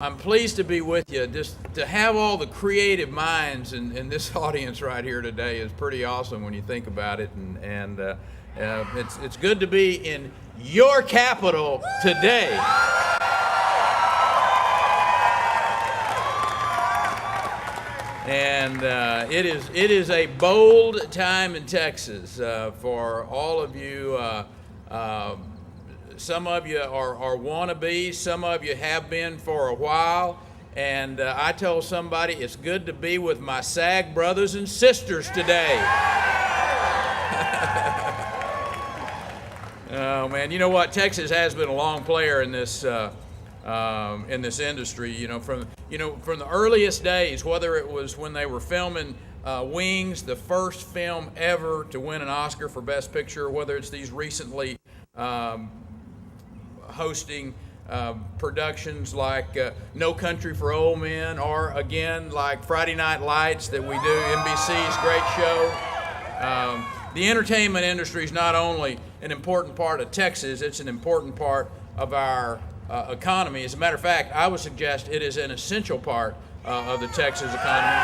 I'm pleased to be with you. Just to have all the creative minds in this audience right here today is pretty awesome when you think about it. And it's good to be in your capital today. And it is a bold time in Texas for all of you. Some of you are wannabes, some of you have been for a while, and I told somebody it's good to be with my SAG brothers and sisters today. Oh man, you know what? Texas has been a long player in this industry. From the earliest days, whether it was when they were filming Wings, the first film ever to win an Oscar for Best Picture, whether it's these recently hosting productions like No Country for Old Men, or again like Friday Night Lights that we do, NBC's great show. The entertainment industry is not only an important part of Texas, it's an important part of our economy. As a matter of fact, I would suggest it is an essential part of the Texas economy.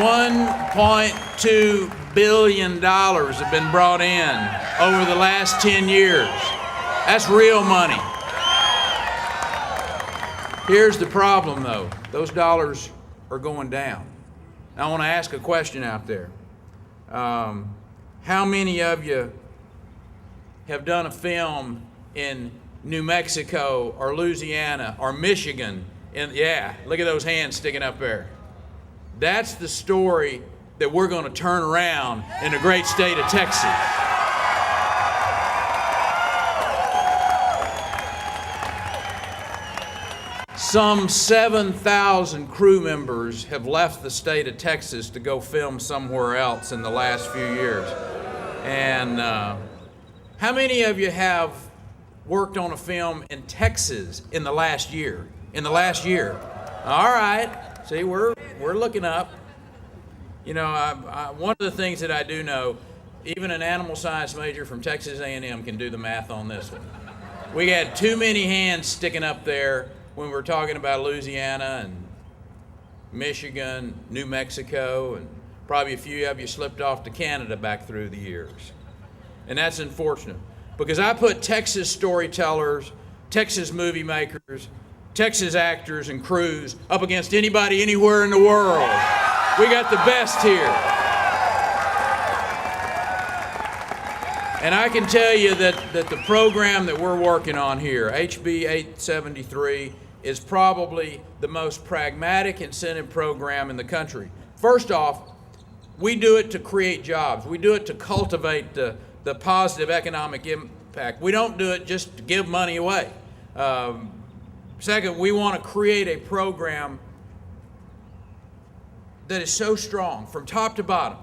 $1.2 billion have been brought in over the last 10 years. That's real money. Here's the problem, though. Those dollars are going down. Now, I want to ask a question out there. How many of you have done a film in New Mexico or Louisiana or Michigan? Yeah, look at those hands sticking up there. That's the story that we're going to turn around in the great state of Texas. Some 7,000 crew members have left the state of Texas to go film somewhere else in the last few years. And how many of you have worked on a film in Texas in the last year? All right. See, we're looking up. One of the things that I do know, even an animal science major from Texas A&M can do the math on this one. We had too many hands sticking up there when we're talking about Louisiana and Michigan, New Mexico, and probably a few of you slipped off to Canada back through the years. And that's unfortunate, because I put Texas storytellers, Texas movie makers, Texas actors and crews up against anybody anywhere in the world. We got the best here. And I can tell you that the program that we're working on here, HB 873, is probably the most pragmatic incentive program in the country. First off, we do it to create jobs. We do it to cultivate the positive economic impact. We don't do it just to give money away. Second, we want to create a program that is so strong from top to bottom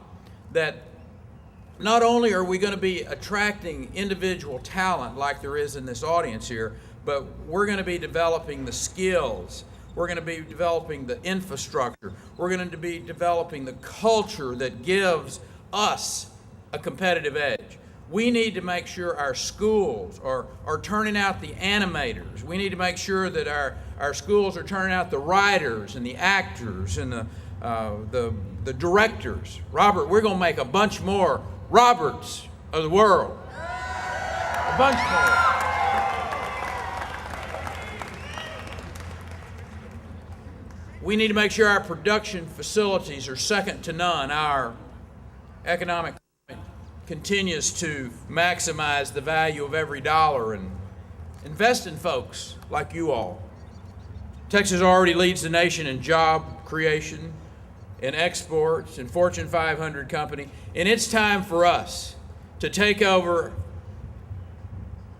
that not only are we going to be attracting individual talent like there is in this audience here, but we're going to be developing the skills. We're going to be developing the infrastructure. We're going to be developing the culture that gives us a competitive edge. We need to make sure our schools are turning out the animators. We need to make sure that our schools are turning out the writers and the actors and the directors. Robert, we're going to make a bunch more Roberts of the world. A bunch more. We need to make sure our production facilities are second to none. Our economic continues to maximize the value of every dollar and invest in folks like you all. Texas already leads the nation in job creation, in exports, in Fortune 500 company, and it's time for us to take over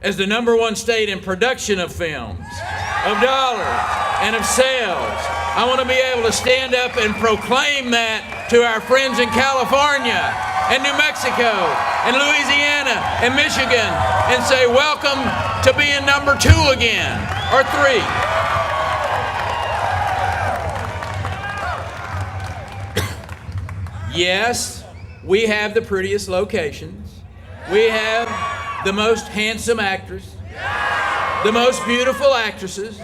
as the #1 state in production of films, of dollars, and of sales. I want to be able to stand up and proclaim that to our friends in California and New Mexico and Louisiana and Michigan and say, welcome to being #2 again, or 3. Yes, we have the prettiest locations. We have the most handsome actors, the most beautiful actresses,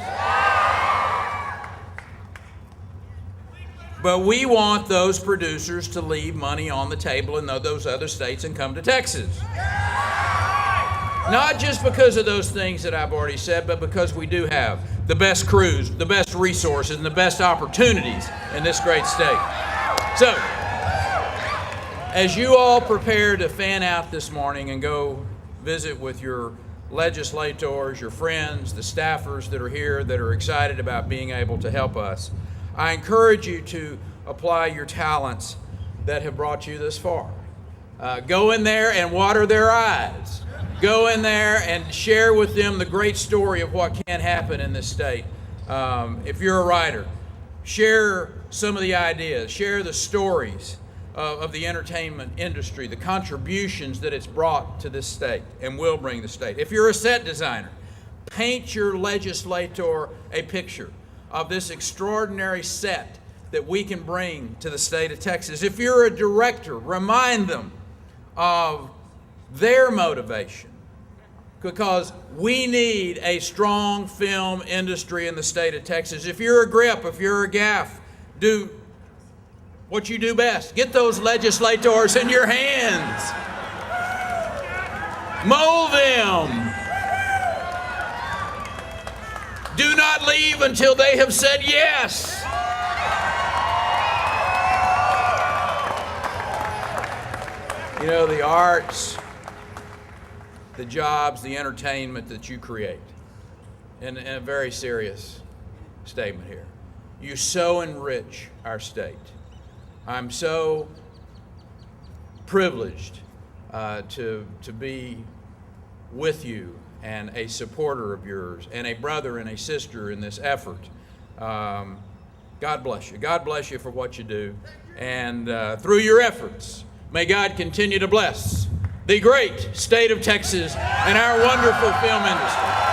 But we want those producers to leave money on the table in those other states and come to Texas. Not just because of those things that I've already said, but because we do have the best crews, the best resources, and the best opportunities in this great state. So, as you all prepare to fan out this morning and go visit with your legislators, your friends, the staffers that are here that are excited about being able to help us, I encourage you to apply your talents that have brought you this far. Go in there and water their eyes. Go in there and share with them the great story of what can happen in this state. If you're a writer, share some of the ideas, share the stories of the entertainment industry, the contributions that it's brought to this state and will bring the state. If you're a set designer, paint your legislator a picture of this extraordinary set that we can bring to the state of Texas. If you're a director, remind them of their motivation, because we need a strong film industry in the state of Texas. If you're a grip, if you're a gaff, do what you do best. Get those legislators in your hands. Mold them. Do not leave until they have said yes. You know, the arts, the jobs, the entertainment that you create, and a very serious statement here. You so enrich our state. I'm so privileged to be with you and a supporter of yours and a brother and a sister in this effort. God bless you. God bless you for what you do. And through your efforts, may God continue to bless the great state of Texas and our wonderful film industry.